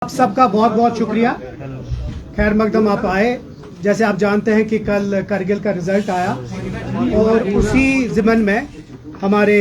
आप सबका बहुत बहुत शुक्रिया। खैर मकदम आप आए। जैसे आप जानते हैं कि कल करगिल का रिजल्ट आया और उसी ज़िमन में हमारे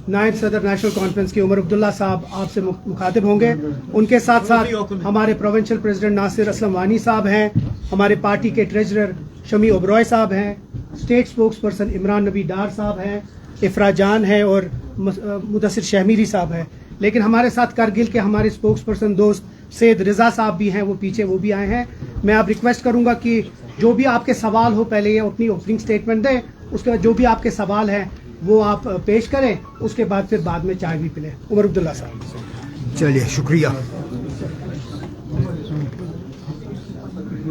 नायब सदर नेशनल कॉन्फ्रेंस की उमर अब्दुल्ला साहब आपसे मुखातिब होंगे। उनके साथ साथ हमारे प्रोविंशियल प्रेसिडेंट नासिर असलम वानी साहब हैं, हमारे पार्टी के ट्रेजरर शमी ओबरॉय साहब हैं, स्टेट स्पोक्स पर्सन इमरान नबी डार साहब हैं, इफ़रा जान है और मुदस्सिर शहमीरी साहब हैं। लेकिन हमारे साथ करगिल के हमारे स्पोक्स पर्सन दोस्त सैयद रिजा साहब भी हैं, वो पीछे वो भी आए हैं। मैं आप रिक्वेस्ट करूंगा कि जो भी आपके सवाल हो पहले ये अपनी ओपनिंग स्टेटमेंट दें, उसके बाद जो भी आपके सवाल हैं वो आप पेश करें, उसके बाद फिर बाद में चाय भी पिलें। उमर अब्दुल्ला साहब। चलिए, शुक्रिया।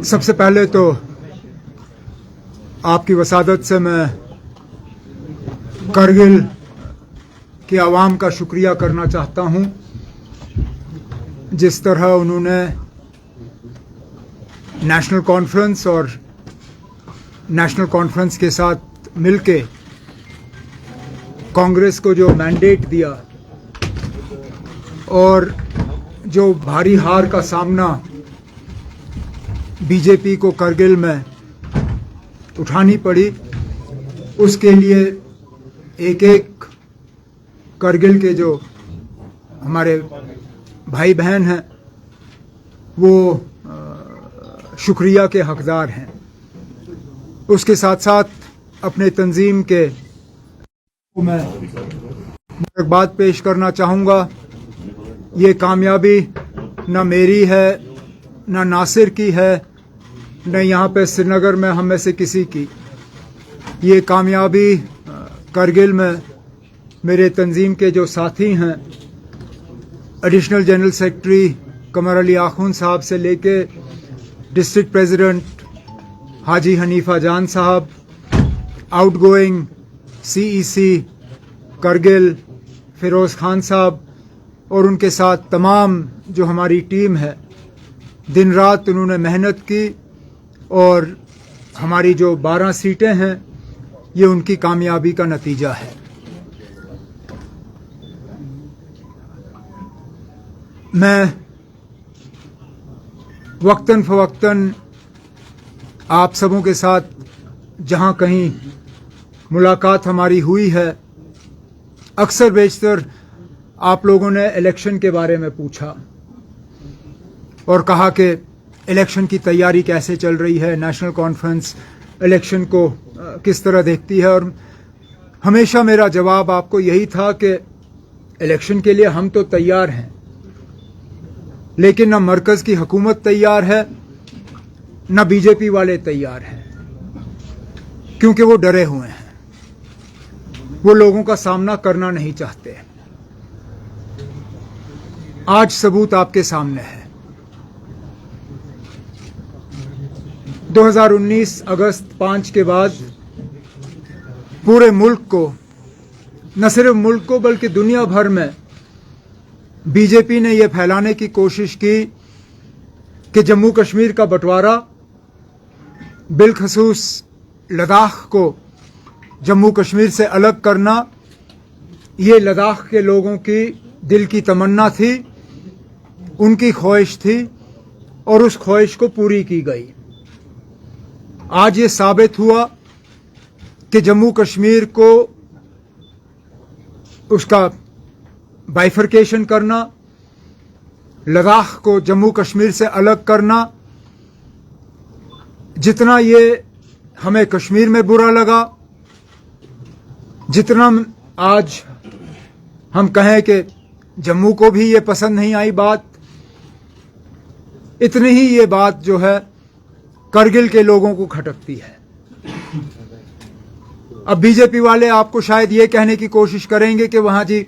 सबसे पहले तो आपकी वसादत से मैं करगिल की आवाम का शुक्रिया करना चाहता हूं। जिस तरह उन्होंने नेशनल कॉन्फ्रेंस और नेशनल कॉन्फ्रेंस के साथ मिलके कांग्रेस को जो मैंडेट दिया और जो भारी हार का सामना बीजेपी को करगिल में उठानी पड़ी, उसके लिए एक एक करगिल के जो हमारे भाई बहन हैं वो शुक्रिया के हकदार हैं। उसके साथ साथ अपने तंजीम के मैं मुबारकबाद पेश करना चाहूँगा। ये कामयाबी न मेरी है, न नासिर की है, न यहाँ पे श्रीनगर में हम में से किसी की। ये कामयाबी करगिल में मेरे तंजीम के जो साथी हैं, एडिशनल जनरल सेक्रेटरी कमर अली आखून साहब से लेके डिस्ट्रिक्ट प्रेसिडेंट हाजी हनीफा जान साहब, आउटगोइंग सीईसी करगिल फिरोज़ खान साहब और उनके साथ तमाम जो हमारी टीम है, दिन रात उन्होंने मेहनत की और हमारी जो 12 सीटें हैं ये उनकी कामयाबी का नतीजा है। मैं वक्तन फ़वक्तन आप सबों के साथ जहां कहीं मुलाकात हमारी हुई है, अक्सर बेशतर आप लोगों ने इलेक्शन के बारे में पूछा और कहा कि इलेक्शन की तैयारी कैसे चल रही है, नेशनल कॉन्फ्रेंस इलेक्शन को किस तरह देखती है। और हमेशा मेरा जवाब आपको यही था कि इलेक्शन के लिए हम तो तैयार हैं, लेकिन न मरकज़ की हुकूमत तैयार है, न बीजेपी वाले तैयार हैं, क्योंकि वो डरे हुए हैं, वो लोगों का सामना करना नहीं चाहते। आज सबूत आपके सामने है। 2019 अगस्त 5 के बाद पूरे मुल्क को, न सिर्फ मुल्क को बल्कि दुनिया भर में बीजेपी ने यह फैलाने की कोशिश की कि जम्मू कश्मीर का बंटवारा, बिलखसूस लद्दाख को जम्मू कश्मीर से अलग करना, ये लद्दाख के लोगों की दिल की तमन्ना थी, उनकी ख्वाहिश थी और उस ख्वाहिश को पूरी की गई। आज ये साबित हुआ कि जम्मू कश्मीर को उसका बाइफरकेशन करना, लद्दाख को जम्मू कश्मीर से अलग करना, जितना ये हमें कश्मीर में बुरा लगा, जितना आज हम कहें कि जम्मू को भी ये पसंद नहीं आई बात, इतनी ही ये बात जो है करगिल के लोगों को खटकती है। अब बीजेपी वाले आपको शायद ये कहने की कोशिश करेंगे कि वहां जी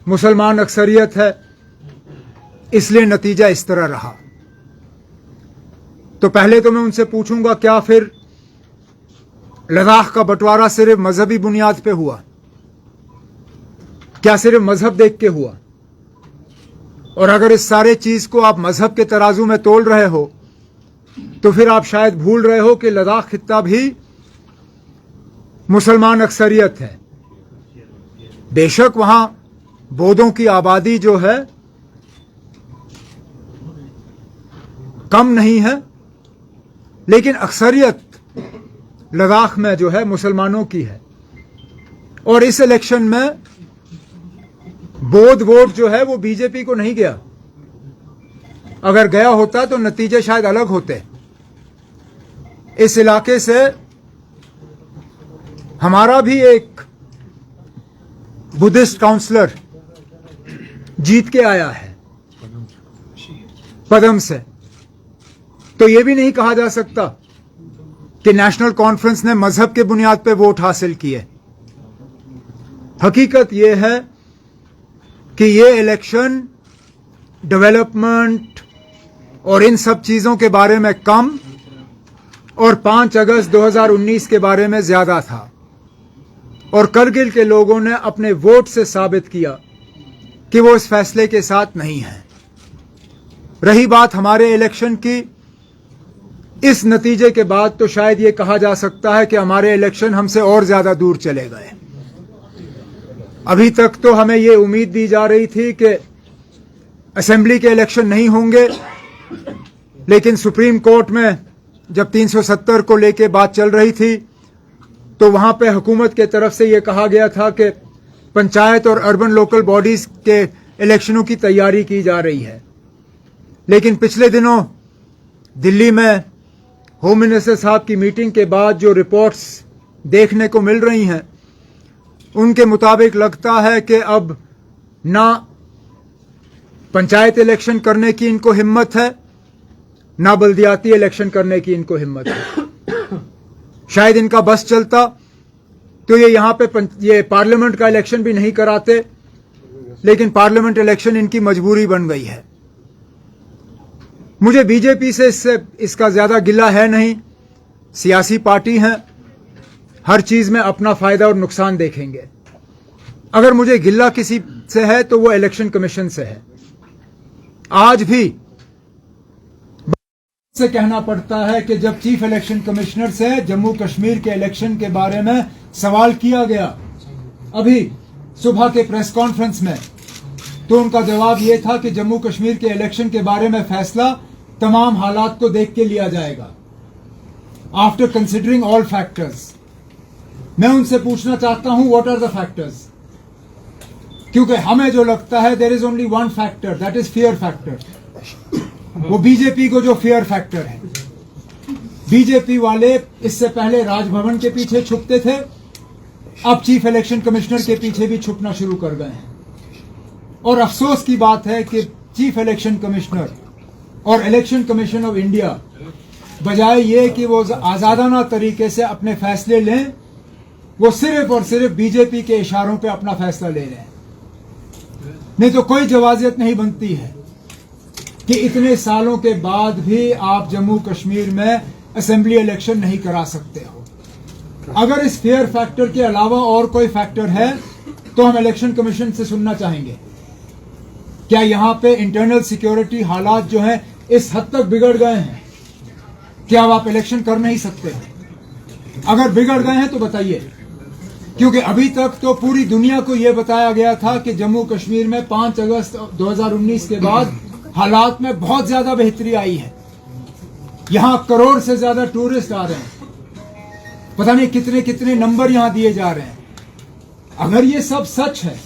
मुसलमान अक्सरियत है, इसलिए नतीजा इस तरह रहा। तो पहले तो मैं उनसे पूछूंगा, क्या फिर लद्दाख का बंटवारा सिर्फ मजहबी बुनियाद पे हुआ? क्या सिर्फ मजहब देख के हुआ? और अगर इस सारे चीज को आप मजहब के तराजू में तोल रहे हो तो फिर आप शायद भूल रहे हो कि लद्दाख खित्ता भी मुसलमान अक्सरियत है। बेशक वहां बोधों की आबादी जो है कम नहीं है, लेकिन अक्सरियत लद्दाख में जो है मुसलमानों की है। और इस इलेक्शन में बोध वोट जो है वो बीजेपी को नहीं गया। अगर गया होता तो नतीजे शायद अलग होते। इस इलाके से हमारा भी एक बुद्धिस्ट काउंसलर जीत के आया है पदम से। तो यह भी नहीं कहा जा सकता कि नेशनल कॉन्फ्रेंस ने मजहब के बुनियाद पर वोट हासिल किए। हकीकत यह है कि यह इलेक्शन डेवलपमेंट और इन सब चीजों के बारे में कम और 5 अगस्त 2019 के बारे में ज्यादा था। और करगिल के लोगों ने अपने वोट से साबित किया कि वो इस फैसले के साथ नहीं हैं। रही बात हमारे इलेक्शन की, इस नतीजे के बाद तो शायद ये कहा जा सकता है कि हमारे इलेक्शन हमसे और ज्यादा दूर चले गए। अभी तक तो हमें ये उम्मीद दी जा रही थी कि असेंबली के इलेक्शन नहीं होंगे, लेकिन सुप्रीम कोर्ट में जब 370 को लेके बात चल रही थी तो वहां पे हुकूमत के तरफ से ये कहा गया था कि पंचायत और अर्बन लोकल बॉडीज के इलेक्शनों की तैयारी की जा रही है। लेकिन पिछले दिनों दिल्ली में होम मिनिस्टर साहब की मीटिंग के बाद जो रिपोर्ट्स देखने को मिल रही हैं, उनके मुताबिक लगता है कि अब ना पंचायत इलेक्शन करने की इनको हिम्मत है, ना बल्दियाती इलेक्शन करने की इनको हिम्मत है। शायद इनका बस चलता तो ये यहां पे ये पार्लियामेंट का इलेक्शन भी नहीं कराते, लेकिन पार्लियामेंट इलेक्शन इनकी मजबूरी बन गई है। मुझे बीजेपी से इसका ज्यादा गिला है नहीं। सियासी पार्टी हैं, हर चीज में अपना फायदा और नुकसान देखेंगे। अगर मुझे गिल्ला किसी से है तो वो इलेक्शन कमीशन से है। आज भी से कहना पड़ता है कि जब चीफ इलेक्शन कमिश्नर से जम्मू कश्मीर के इलेक्शन के बारे में सवाल किया गया अभी सुबह के प्रेस कॉन्फ्रेंस में, तो उनका जवाब यह था कि जम्मू कश्मीर के इलेक्शन के बारे में फैसला तमाम हालात को देख के लिया जाएगा, आफ्टर कंसिडरिंग ऑल फैक्टर्स। मैं उनसे पूछना चाहता हूं व्हाट आर द फैक्टर्स, क्योंकि हमें जो लगता है there is only one factor, that is fear factor. वो बीजेपी को जो फियर फैक्टर है, बीजेपी वाले इससे पहले राजभवन के पीछे छुपते थे, अब चीफ इलेक्शन कमिश्नर के पीछे भी छुपना शुरू कर गए हैं। और अफसोस की बात है कि चीफ इलेक्शन कमिश्नर और इलेक्शन कमीशन ऑफ इंडिया बजाय ये कि वो आजादाना तरीके से अपने फैसले लें, वो सिर्फ और सिर्फ बीजेपी के इशारों पे अपना फैसला ले रहे हैं। नहीं तो कोई जवाजियत नहीं बनती है कि इतने सालों के बाद भी आप जम्मू कश्मीर में असेंबली इलेक्शन नहीं करा सकते हो। अगर इस फेयर फैक्टर के अलावा और कोई फैक्टर है तो हम इलेक्शन कमीशन से सुनना चाहेंगे। क्या यहां पे इंटरनल सिक्योरिटी हालात जो हैं इस हद तक बिगड़ गए हैं कि अब आप इलेक्शन कर नहीं सकते? अगर बिगड़ गए हैं तो बताइए, क्योंकि अभी तक तो पूरी दुनिया को यह बताया गया था कि जम्मू कश्मीर में 5 अगस्त 2019 के बाद हालात में बहुत ज्यादा बेहतरी आई है। यहां करोड़ से ज्यादा टूरिस्ट आ रहे हैं, पता नहीं कितने कितने नंबर यहां दिए जा रहे हैं। अगर ये सब सच है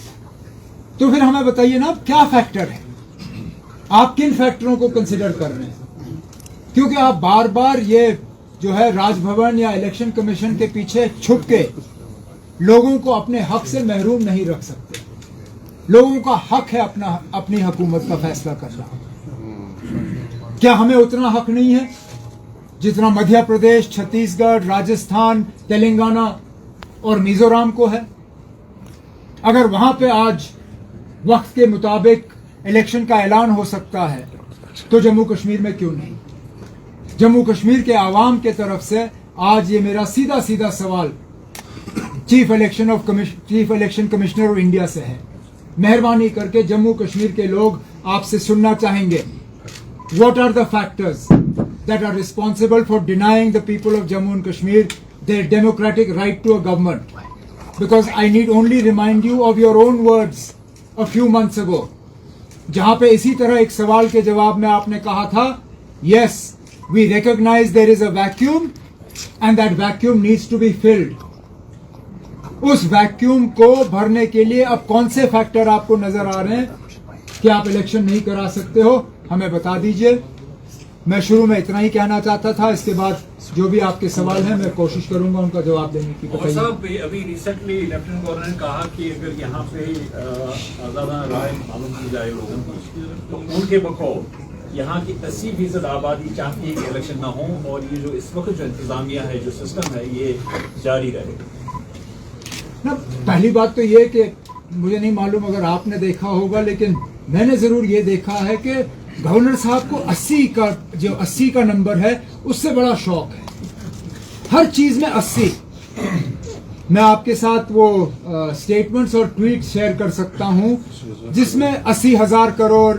तो फिर हमें बताइए ना क्या फैक्टर है, आप किन फैक्टरों को कंसिडर कर रहे हैं? क्योंकि आप बार बार ये जो है राजभवन या इलेक्शन कमीशन के पीछे छुप के लोगों को अपने हक से महरूम नहीं रख सकते। लोगों का हक है अपनी हुकूमत का फैसला करना। क्या हमें उतना हक नहीं है जितना मध्य प्रदेश, छत्तीसगढ़, राजस्थान, तेलंगाना और मिजोरम को है? अगर वहां पे आज वक्त के मुताबिक इलेक्शन का ऐलान हो सकता है तो जम्मू कश्मीर में क्यों नहीं? जम्मू कश्मीर के आवाम के तरफ से आज ये मेरा सीधा सीधा सवाल chief election commissioner of India से है। मेहरबानी करके जम्मू कश्मीर के लोग आपसे सुनना चाहेंगे, what are the factors that are responsible for denying the people of Jammu and Kashmir their democratic right to a government? Because I need only remind you of your own words a few months ago, जहां पे इसी तरह एक सवाल के जवाब में आपने कहा था Yes, we recognize there is a vacuum and that vacuum needs to be filled. उस वैक्यूम को भरने के लिए अब कौन से फैक्टर आपको नजर आ रहे हैं कि आप इलेक्शन नहीं करा सकते हो, हमें बता दीजिए। मैं शुरू में इतना ही कहना चाहता था, इसके बाद जो भी आपके सवाल हैं मैं कोशिश करूंगा उनका जवाब देने की। और साहब अभी रिसेंटली लेफ्टिनेंट गवर्नर ने कहा कि अगर यहाँ पे आज़ादाना राय मालूम की जाए लोगों की तो उनके बकौल यहाँ की 80% आबादी चाहती है कि इलेक्शन ना हो और ये जो इस वक्त जो इंतजामिया है, जो सिस्टम है, ये जारी रहे ना। पहली बात तो ये कि मुझे नहीं मालूम अगर आपने देखा होगा, लेकिन मैंने जरूर ये देखा है कि गवर्नर साहब को 80 का नंबर है उससे बड़ा शौक है, हर चीज में 80। मैं आपके साथ वो स्टेटमेंट्स और ट्वीट शेयर कर सकता हूं जिसमें 80,000 करोड़,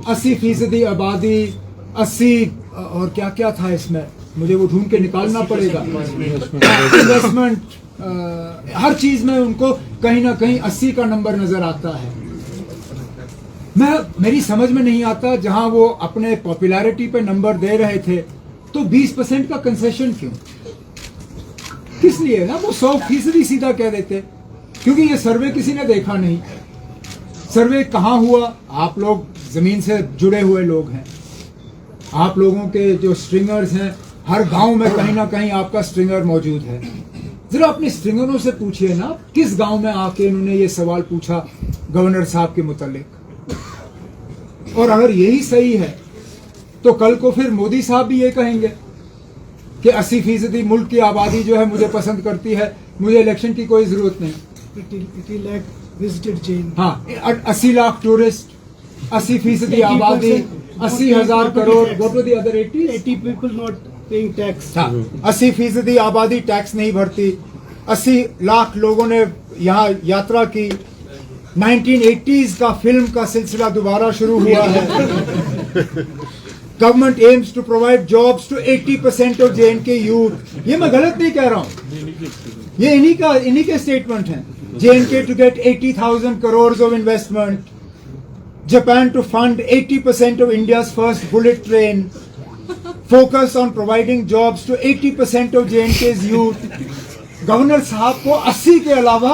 80% आबादी, 80 और क्या क्या था इसमें, मुझे वो ढूंढ के निकालना पड़ेगा, इन्वेस्टमेंट, हर चीज में उनको कहीं ना कहीं 80 का नंबर नजर आता है। मेरी समझ में नहीं आता, जहां वो अपने पॉपुलैरिटी पे नंबर दे रहे थे तो 20% का कंसेशन क्यों, किस लिए ना? वो 100% सीधा कह देते, क्योंकि ये सर्वे किसी ने देखा नहीं। सर्वे कहाँ हुआ? आप लोग जमीन से जुड़े हुए लोग हैं, आप लोगों के जो स्ट्रिंगर्स हैं, हर गांव में कहीं ना कहीं आपका स्ट्रिंगर मौजूद है। जरा अपने स्ट्रिंगरों से पूछिए ना, किस गांव में आके इन्होंने ये सवाल पूछा गवर्नर साहब के मुतालिक। और अगर यही सही है तो कल को फिर मोदी साहब भी ये कहेंगे कि 80% मुल्क की आबादी जो है मुझे पसंद करती है, मुझे इलेक्शन की कोई जरूरत नहीं। 80 लाख विजिटेड जैन, हाँ, 80 लाख टूरिस्ट, 80% आबादी, 80,000 crore. What were the other 80 people not paying tax. हाँ, 80% आबादी टैक्स नहीं भरती, 80 लाख लोगों ने यहाँ यात्रा की। 1980s का फिल्म का सिलसिला दोबारा शुरू हुआ है। Government aims to provide jobs to 80% of JNK youth. ये मैं गलत नहीं कह रहा हूँ, ये इन्हीं के स्टेटमेंट हैं। JNK to get 80,000 crores of investment, Japan to fund 80% of India's first bullet train, focus on providing jobs to 80% of JNK's youth। Governor साहब को 80 के अलावा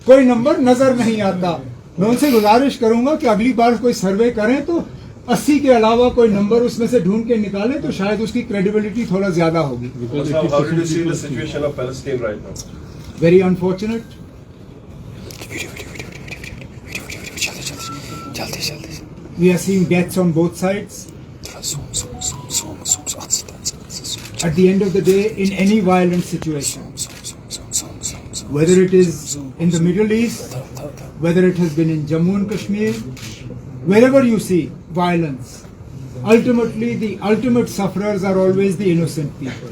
कोई नंबर नजर नहीं आता। मैं उनसे गुजारिश करूंगा कि अगली बार कोई सर्वे करें तो 80 के अलावा कोई नंबर उसमें से ढूंढ के निकालें तो शायद उसकी क्रेडिबिलिटी थोड़ा ज्यादा होगी। Very unfortunate. We are seeing deaths on both sides. At the end of the day, in any violent situation, whether it is in the Middle East, whether it has been in Jammu and Kashmir, wherever you see violence, ultimately the ultimate sufferers are always the innocent people.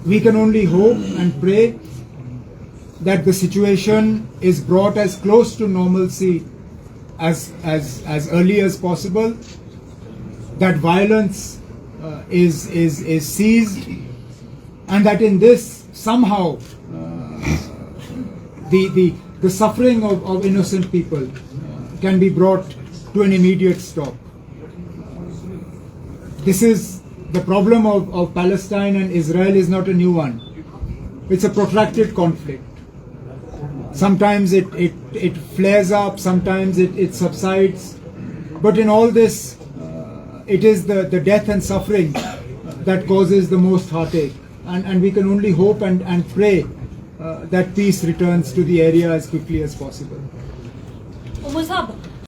We can only hope and pray that the situation is brought as close to normalcy as early as possible, that violence is ceased, and that in this somehow the suffering of innocent people can be brought to an immediate stop. This is the problem of Palestine and Israel is not a new one. It's a protracted conflict. Sometimes it flares up, sometimes it subsides, but in all this it is the death and suffering that causes the most heartache, and we can only hope and pray that peace returns to the area as quickly as possible. Omar साहब